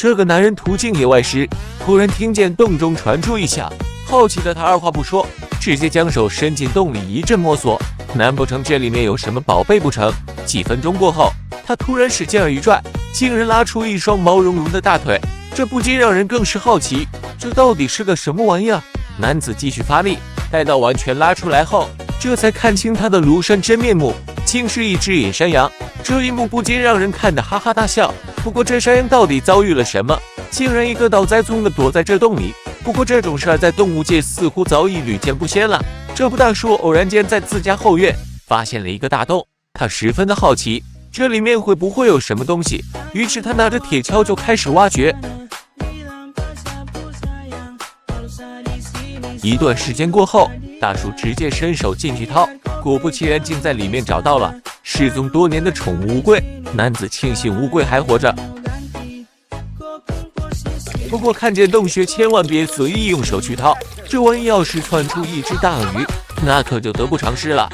这个男人途径野外时，突然听见洞中传出异响，好奇的他二话不说，直接将手伸进洞里一阵摸索，难不成这里面有什么宝贝不成？几分钟过后，他突然使劲儿一拽，竟然拉出一双毛茸茸的大腿，这不禁让人更是好奇，这到底是个什么玩意儿？男子继续发力，待到完全拉出来后，这才看清他的庐山真面目，竟是一只野山羊。这一幕不禁让人看得哈哈大笑。不过这山羊到底遭遇了什么，竟然一个倒栽葱的躲在这洞里？不过这种事儿在动物界似乎早已屡见不鲜了。这不大叔偶然间在自家后院发现了一个大洞，他十分的好奇，这里面会不会有什么东西？于是他拿着铁锹就开始挖掘。一段时间过后，大叔直接伸手进去掏，果不其然，竟在里面找到了失踪多年的宠物乌龟。男子庆幸乌龟还活着，不过看见洞穴千万别随意用手去掏，这万一要是窜出一只大鳄鱼，那可就得不偿失了。